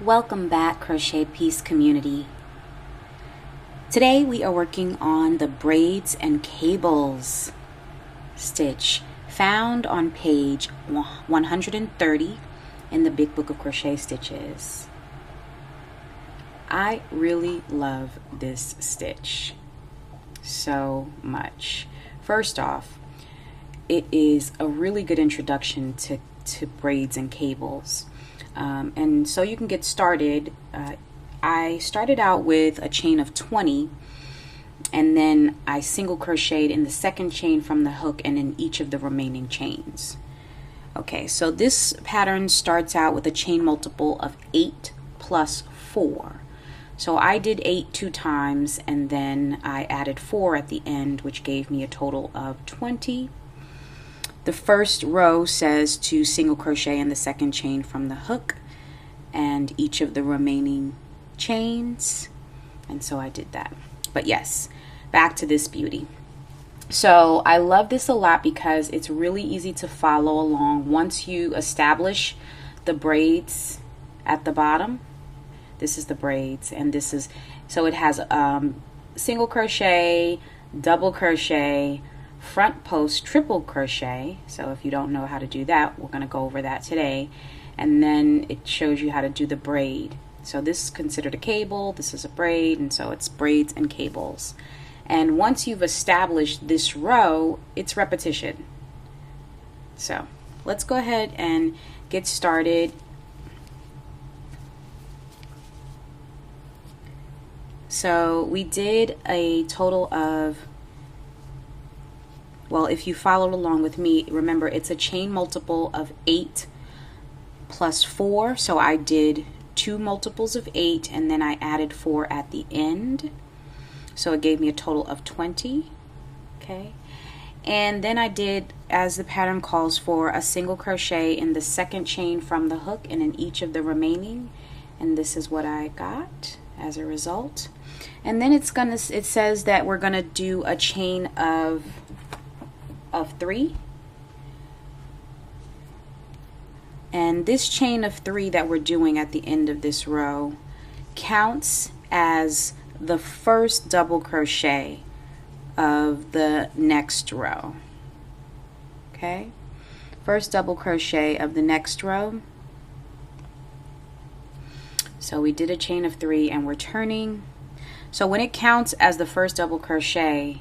Welcome back, Crochet Piece community. Today we are working on the braids and cables stitch found on page 130 in the Big Book of Crochet Stitches. I really love this stitch so much. First off, it is a really good introduction to braids and cables. And so you can get started. I started out with a chain of 20, and then I single crocheted in the second chain from the hook and in each of the remaining chains. Okay, so this pattern starts out with a chain multiple of 8 plus 4. So I did 8 2 times, and then I added 4 at the end, which gave me a total of 20. The first row says to single crochet in the second chain from the hook and each of the remaining chains, and so I did that. But yes, back to this beauty. So I love this a lot because it's really easy to follow along once you establish the braids at the bottom. This is the braids, and this is, so it has single crochet, double crochet, front post, triple crochet. So if you don't know how to do that, we're going to go over that today. And then it shows you how to do the braid. So this is considered a cable, this is a braid, and so it's braids and cables. And once you've established this row, it's repetition. So let's go ahead and get started. So we did a total of, well, if you followed along with me, remember it's a chain multiple of 8 plus 4. So I did 2 multiples of 8, and then I added 4 at the end. So it gave me a total of 20. Okay. And then I did, as the pattern calls for, a single crochet in the second chain from the hook and in each of the remaining. And this is what I got as a result. And then it says that we're gonna do a chain of 3, and this chain of 3 that we're doing at the end of this row counts as the first double crochet of the next row. Okay, first double crochet of the next row. So we did a chain of 3 and we're turning. So when it counts as the first double crochet,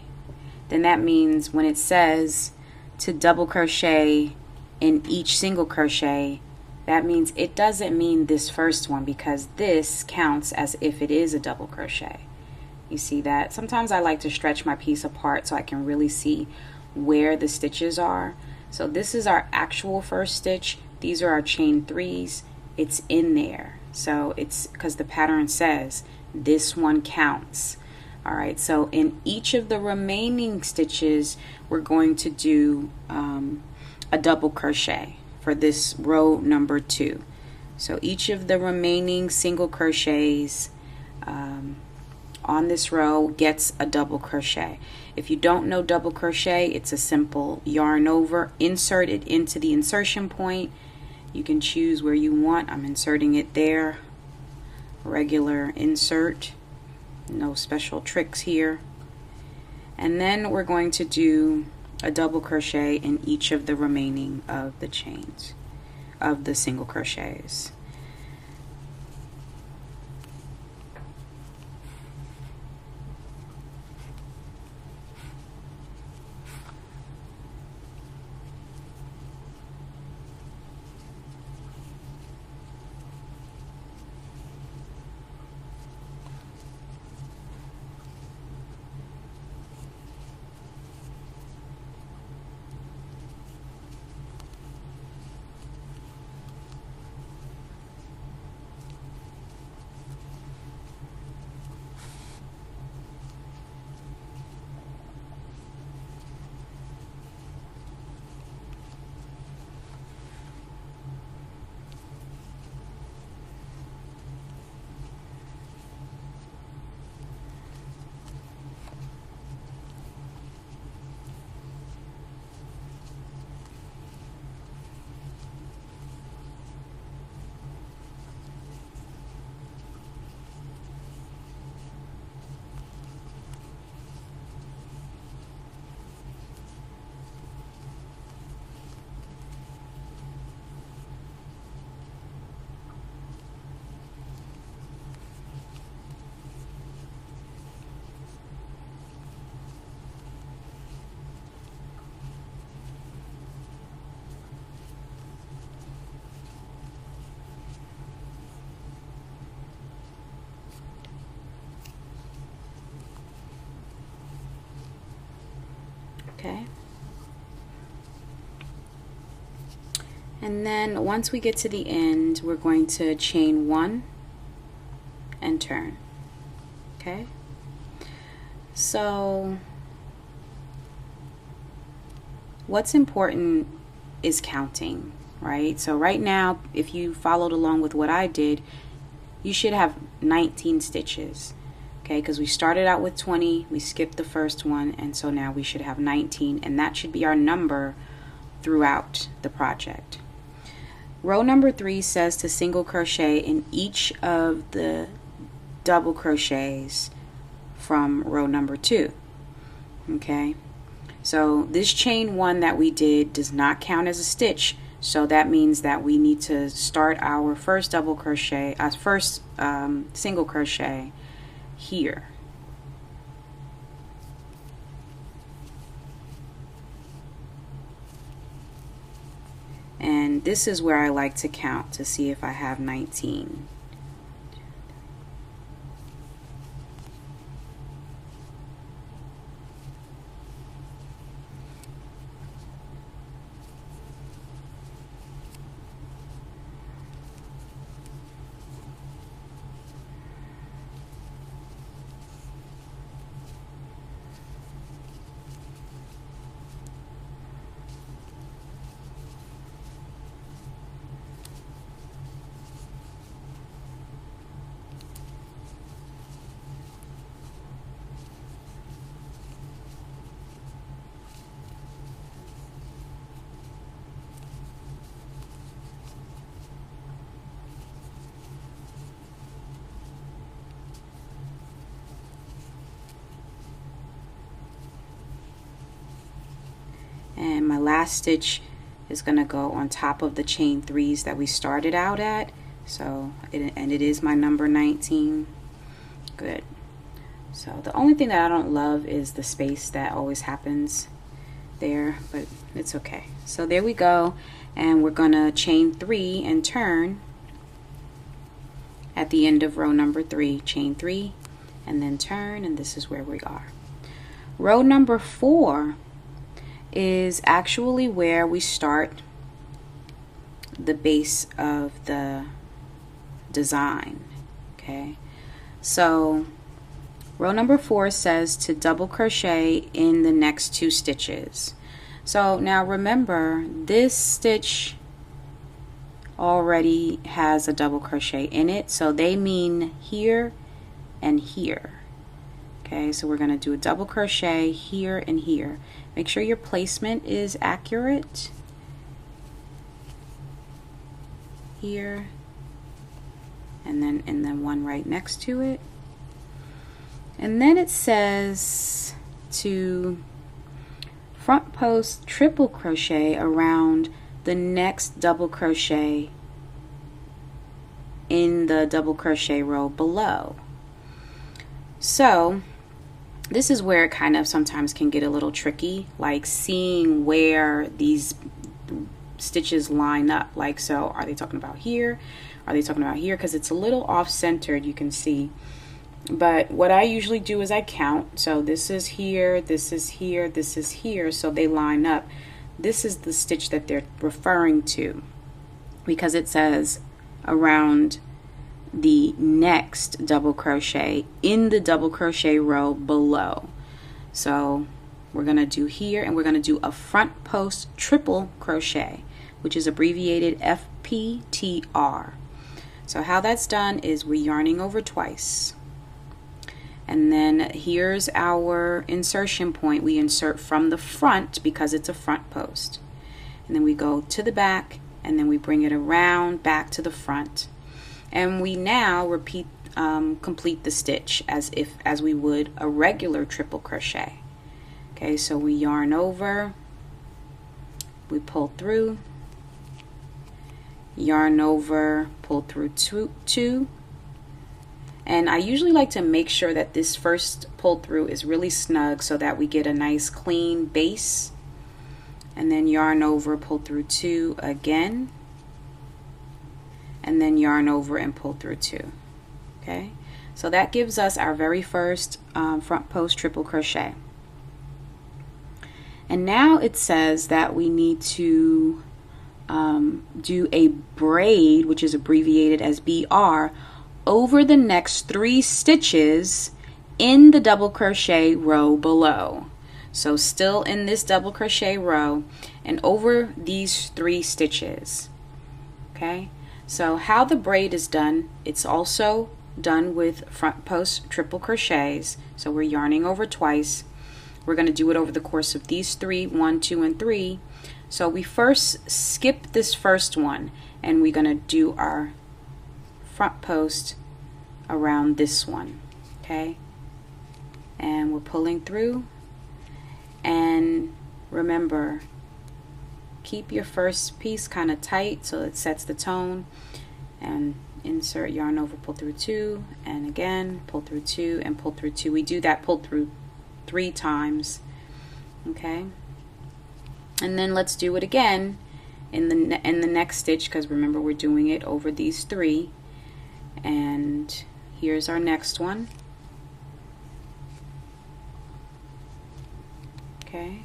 then that means when it says to double crochet in each single crochet, that means it doesn't mean this first one, because this counts as if it is a double crochet. You see that? Sometimes I like to stretch my piece apart so I can really see where the stitches are. So this is our actual first stitch. These are our chain 3s. It's in there. So it's because the pattern says this one counts. All right, so in each of the remaining stitches, we're going to do a double crochet for this row number 2. So each of the remaining single crochets on this row gets a double crochet. If you don't know double crochet, it's a simple yarn over, insert it into the insertion point. You can choose where you want. I'm inserting it there. Regular insert. No special tricks here. And then we're going to do a double crochet in each of the remaining of the chains of the single crochets. And then once we get to the end, we're going to chain 1 and turn. Okay, so what's important is counting, right? So right now, if you followed along with what I did, you should have 19 stitches, okay? Because we started out with 20, we skipped the first one, and so now we should have 19, and that should be our number throughout the project. Row number 3 says to single crochet in each of the double crochets from row number 2. Okay, so this chain 1 that we did does not count as a stitch, so that means that we need to start our first double crochet, our first single crochet here. And this is where I like to count to see if I have 19. And my last stitch is going to go on top of the chain 3s that we started out at. So it is my number 19. Good. So the only thing that I don't love is the space that always happens there, but it's okay. So there we go, and we're gonna chain 3 and turn at the end of row number 3. Chain 3 and then turn, and this is where we are. Row number 4 is actually where we start the base of the design. Okay, so row number 4 says to double crochet in the next 2 stitches. So now remember, this stitch already has a double crochet in it, so they mean here and here. Okay, so we're going to do a double crochet here and here. Make sure your placement is accurate. Here and then one right next to it. And then it says to front post triple crochet around the next double crochet in the double crochet row below. So this is where it kind of sometimes can get a little tricky, like seeing where these stitches line up. Like, so are they talking about here? Are they talking about here? Because it's a little off-centered, you can see. But what I usually do is I count. So this is here, this is here, this is here, so they line up. This is the stitch that they're referring to, because it says around the next double crochet in the double crochet row below. So we're going to do here, and we're going to do a front post triple crochet, which is abbreviated FPTR. So how that's done is we're yarning over twice, and then here's our insertion point. We insert from the front because it's a front post, and then we go to the back, and then we bring it around back to the front, and we now repeat complete the stitch as we would a regular triple crochet. Okay, so we yarn over, we pull through, yarn over, pull through two, and I usually like to make sure that this first pull through is really snug so that we get a nice clean base, and then yarn over, pull through 2 again, and then yarn over and pull through 2. Okay, so that gives us our very first front post triple crochet. And now it says that we need to do a braid, which is abbreviated as BR, over the next 3 stitches in the double crochet row below. So still in this double crochet row and over these 3 stitches. Okay, so how the braid is done, it's also done with front post triple crochets. So we're yarning over twice. We're going to do it over the course of these 3, 1, 2, and 3. So we first skip this first one and we're going to do our front post around this one. Okay, and we're pulling through, and remember, keep your first piece kind of tight so it sets the tone, and insert yarn over, pull through 2, and again pull through 2 and pull through 2. We do that pull through 3 times. Okay, and then let's do it again in the next stitch, because remember we're doing it over these 3, and here's our next one. Okay,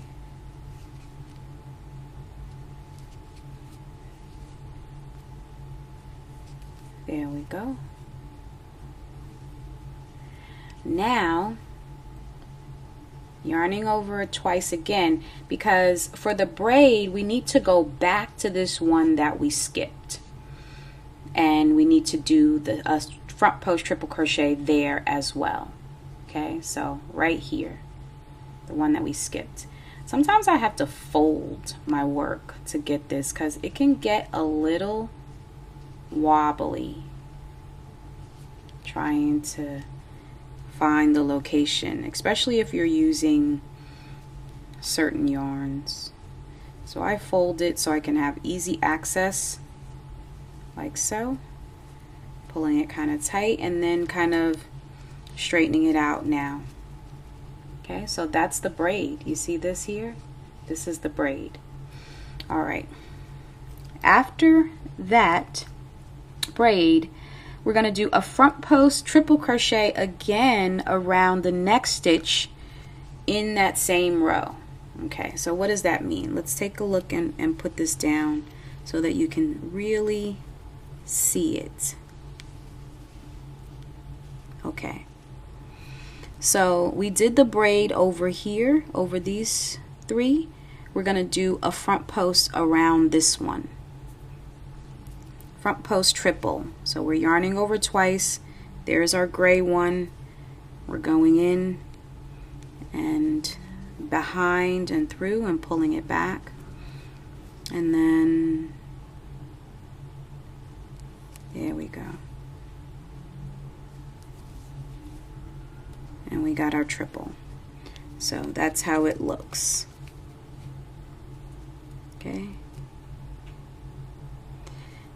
there we go. Now yarning over it twice again, because for the braid we need to go back to this one that we skipped, and we need to do the front post triple crochet there as well. Okay, so right here, the one that we skipped. Sometimes I have to fold my work to get this because it can get a little wobbly trying to find the location, especially if you're using certain yarns. So I fold it so I can have easy access, like so, pulling it kind of tight and then kind of straightening it out now. Okay, so that's the braid. You see this here? This is the braid. All right, after that braid, we're going to do a front post triple crochet again around the next stitch in that same row. Okay, so what does that mean? Let's take a look and put this down so that you can really see it. Okay, so we did the braid over here, over these 3. We're going to do a front post around this one. Front post triple. So we're yarning over twice. There's our gray one. We're going in and behind and through and pulling it back, and then there we go, and we got our triple. So that's how it looks. Okay,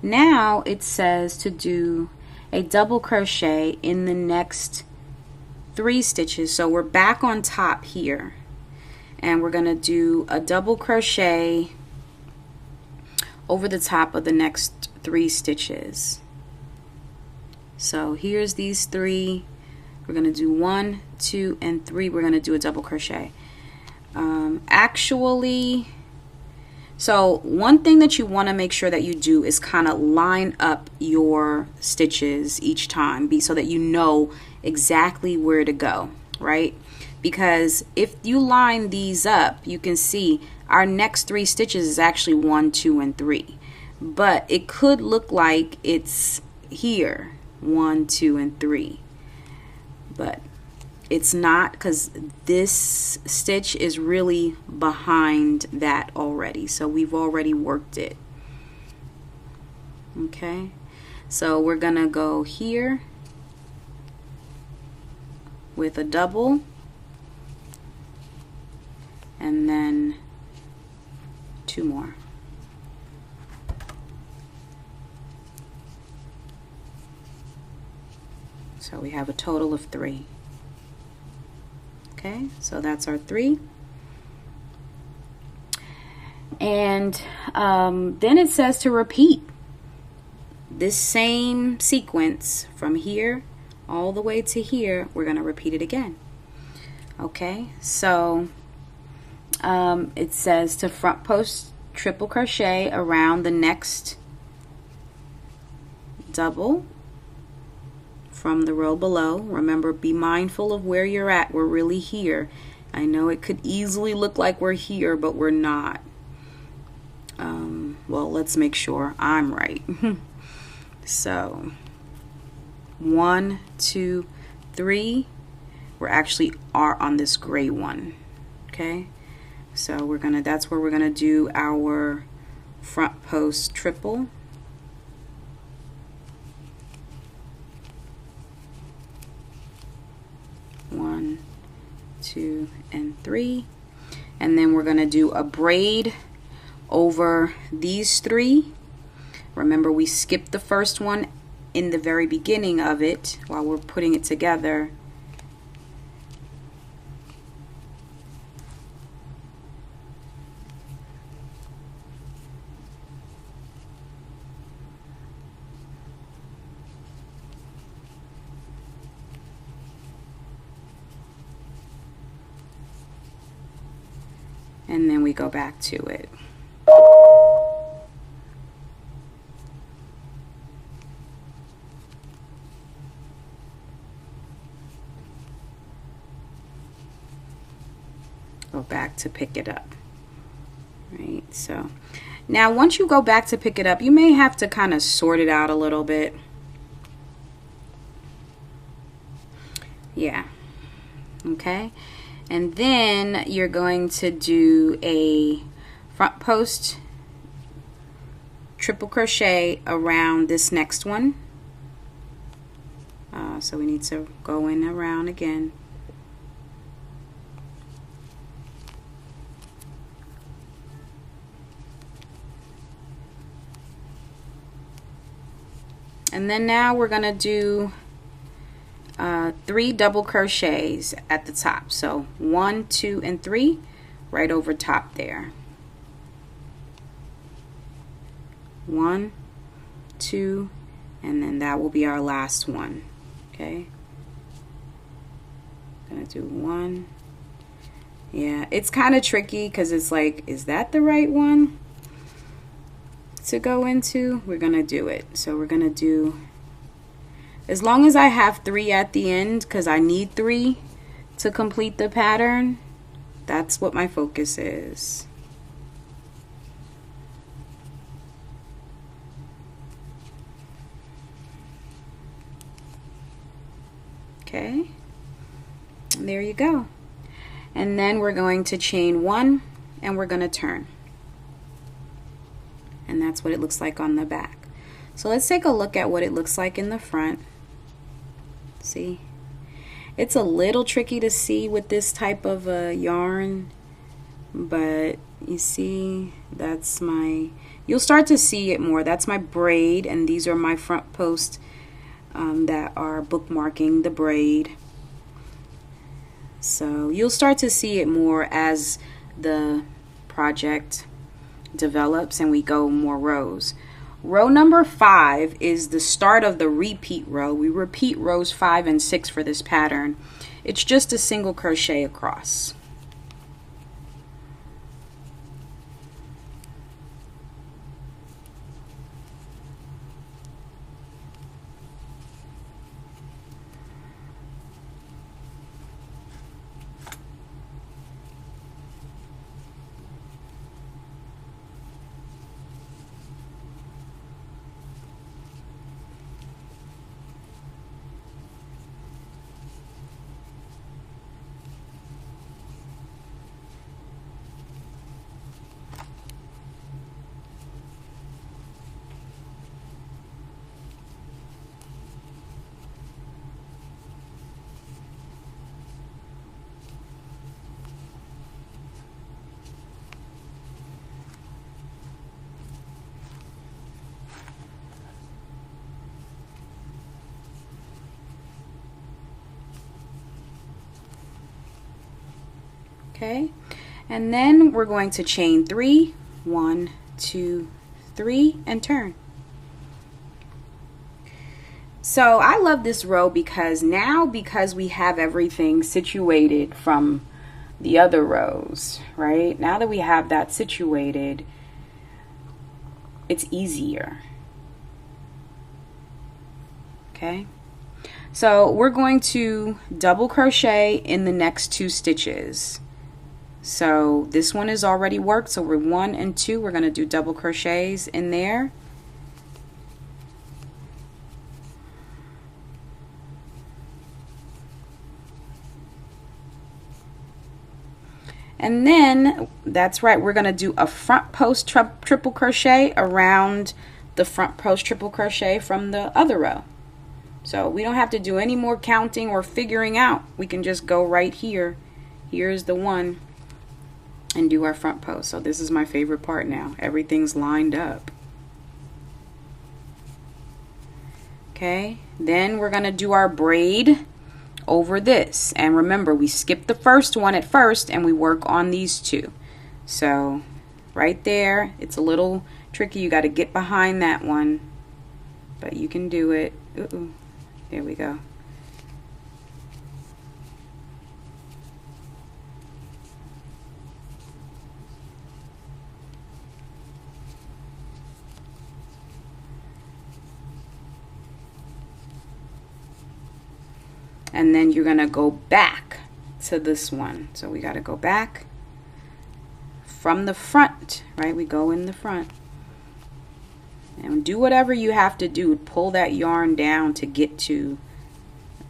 now it says to do a double crochet in the next 3 stitches. So we're back on top here, and we're going to do a double crochet over the top of the next 3 stitches. So here's these 3. We're going to do 1, 2, and 3. We're going to do a double crochet. So one thing that you want to make sure that you do is kind of line up your stitches each time, so that you know exactly where to go, right? Because if you line these up, you can see our next 3 stitches is actually 1, 2, and 3. But it could look like it's here, 1, 2, and 3. But it's not, because this stitch is really behind that already. So we've already worked it. Okay, so we're gonna go here with a double, and then 2 more. So we have a total of 3. Okay, so that's our 3. And then it says to repeat this same sequence from here all the way to here. We're going to repeat it again. Okay, so it says to front post triple crochet around the next double from the row below. Remember, be mindful of where you're at. We're really here. I know it could easily look like we're here, but we're not. Well, let's make sure I'm right. So 1, 2, 3. We're actually are on this gray one. Okay, so we're gonna, that's where we're gonna do our front post triple. One, 2, and 3, and then we're gonna do a braid over these 3. Remember, we skipped the first one in the very beginning of it while we're putting it together. And then we go back to it. Go back to pick it up. Right, so now once you go back to pick it up, you may have to kind of sort it out a little bit. Yeah. Okay. And then you're going to do a front post triple crochet around this next one. So we need to go in around again. And then now we're going to do 3 double crochets at the top. So 1, 2, and 3 right over top there. 1, 2, and then that will be our last one. Okay, gonna do 1. Yeah, it's kind of tricky because it's like, is that the right one to go into? We're gonna do it. So we're gonna do, as long as I have 3 at the end, because I need 3 to complete the pattern, that's what my focus is. Okay, and there you go. And then we're going to chain 1 and we're going to turn. And that's what it looks like on the back. So let's take a look at what it looks like in the front. See, it's a little tricky to see with this type of yarn, but you see, that's my, you'll start to see it more. That's my braid, and these are my front posts that are bookmarking the braid. So you'll start to see it more as the project develops and we go more rows. Row number 5 is the start of the repeat row. We repeat rows 5 and 6 for this pattern. It's just a single crochet across. Okay, and then we're going to chain 3, 1, 2, 3, and turn. So I love this row because now, because we have everything situated from the other rows, right? Now that we have that situated, it's easier. Okay, so we're going to double crochet in the next 2 stitches. So this one is already worked, so we're 1 and 2, we're going to do double crochets in there. And then, that's right, we're going to do a front post triple crochet around the front post triple crochet from the other row. So we don't have to do any more counting or figuring out. We can just go right here. Here's the one, and do our front post. So this is my favorite part now. Everything's lined up. Okay, then we're going to do our braid over this, and remember, we skipped the first one at first and we work on these 2. So right there, it's a little tricky. You got to get behind that one, but you can do it. Ooh, there we go. And then you're gonna go back to this one. So we gotta go back from the front, right? We go in the front. And do whatever you have to do. Pull that yarn down to get to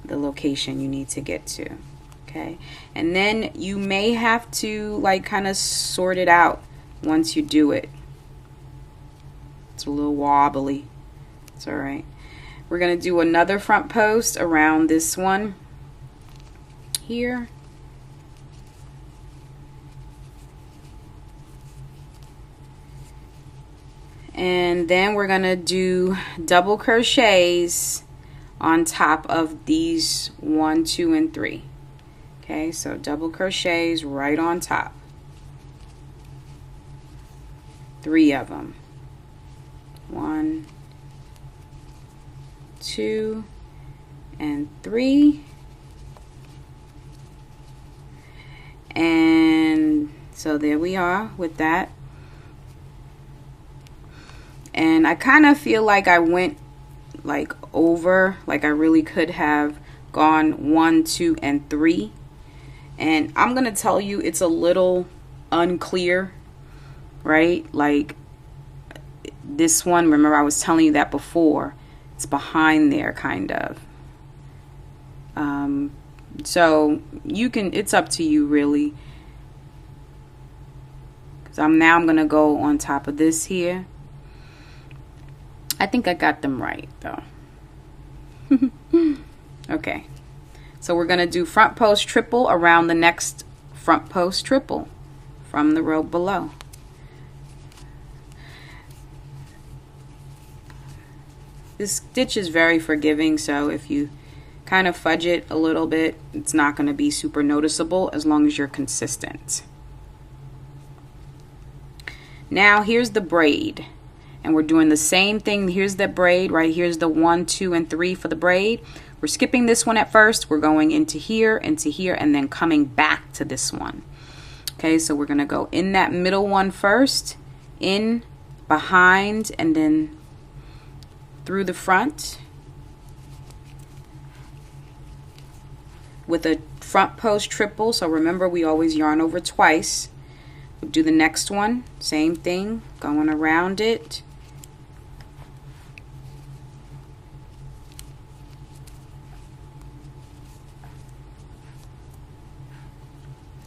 the location you need to get to. Okay? And then you may have to like kind of sort it out once you do it. It's a little wobbly. It's all right. We're going to do another front post around this one here. And then we're going to do double crochets on top of these 1, 2, and 3. Okay, so double crochets right on top. 3 of them. 1, 2, and 3. And so there we are with that. And I kind of feel like I went like over, like I really could have gone 1, 2, and 3. And I'm gonna tell you, it's a little unclear, right? Like this one, remember I was telling you that before, it's behind there kind of. So you can, it's up to you really, because I'm gonna go on top of this here. I think I got them right though. Okay, so we're gonna do front post triple around the next front post triple from the row below. This stitch is very forgiving, so if you kind of fudge it a little bit, it's not going to be super noticeable as long as you're consistent. Now here's the braid, and we're doing the same thing. Here's the braid, right? Here's the 1, 2, and 3 for the braid. We're skipping this one at first. We're going into here, and then coming back to this one. Okay, so we're going to go in that middle one first, in, behind, and then through the front with a front post triple. So remember, we always yarn over twice. We'll do the next one, same thing, going around it.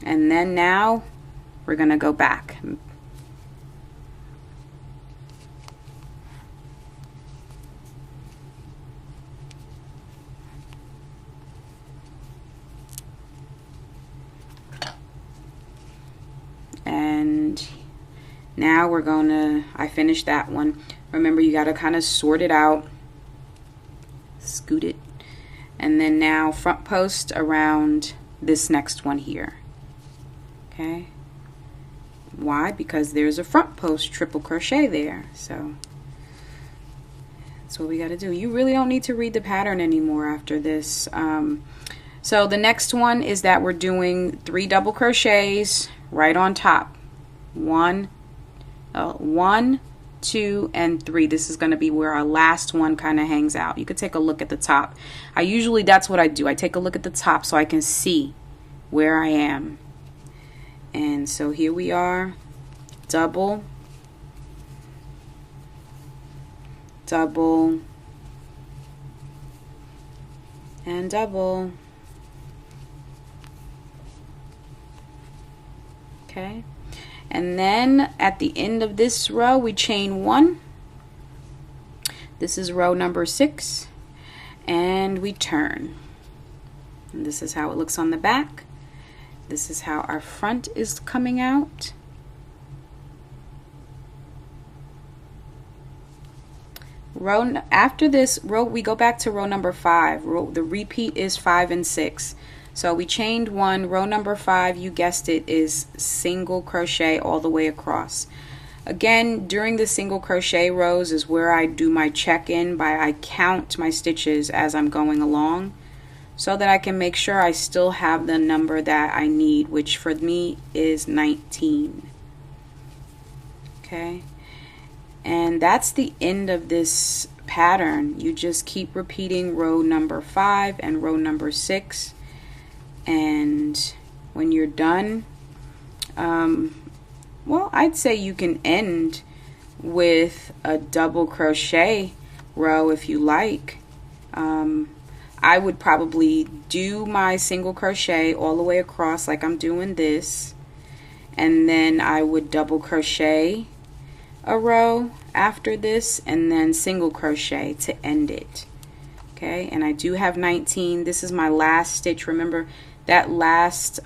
And then now we're going to go back. And now we're going to, I finished that one. Remember, you got to kind of sort it out, scoot it, and then now front post around this next one here. Okay, why? Because there's a front post triple crochet there, so that's what we got to do. You really don't need to read the pattern anymore after this. So the next one is that we're doing 3 double crochets right on top. 1, 2, and 3. This is going to be where our last one kind of hangs out. You could take a look at the top. That's what I do. I take a look at the top so I can see where I am. And so here we are, double, double, and double. Okay, and then at the end of this row we chain 1. This is row number 6, and we turn. And this is how it looks on the back. This is how our front is coming out. After this row, we go back to row number 5. The repeat is 5 and 6. So we chained 1. Row number 5, you guessed it, is single crochet all the way across. Again, during the single crochet rows is where I do my check-in. I count my stitches as I'm going along, so that I can make sure I still have the number that I need, which for me is 19. Okay, and that's the end of this pattern. You just keep repeating row number 5 and row number 6, and when you're done, well, I'd say you can end with a double crochet row if you like. I would probably do my single crochet all the way across like I'm doing this, and then I would double crochet a row after this and then single crochet to end it. Okay, and I do have 19. This is my last stitch. Remember that last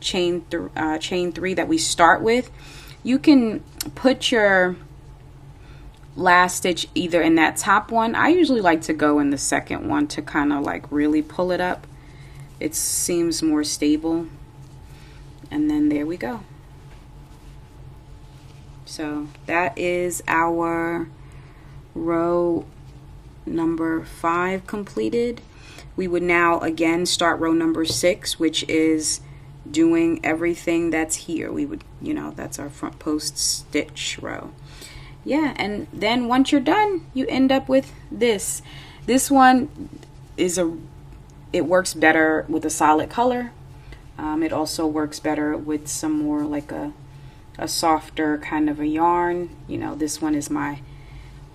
chain 3 that we start with? You can put your last stitch either in that top one. I usually like to go in the second one to kind of like really pull it up. It seems more stable. And then there we go. So that is our row number 5 completed. We would now again start row number 6, which is doing everything that's here. We would, that's our front post stitch row. Yeah, and then once you're done, you end up with this. This one it works better with a solid color. It also works better with some more like a softer kind of a yarn. This one is my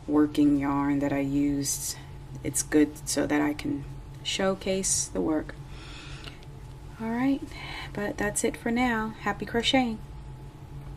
working yarn that I used. It's good so that I can showcase the work. All right, but that's it for now. Happy crocheting.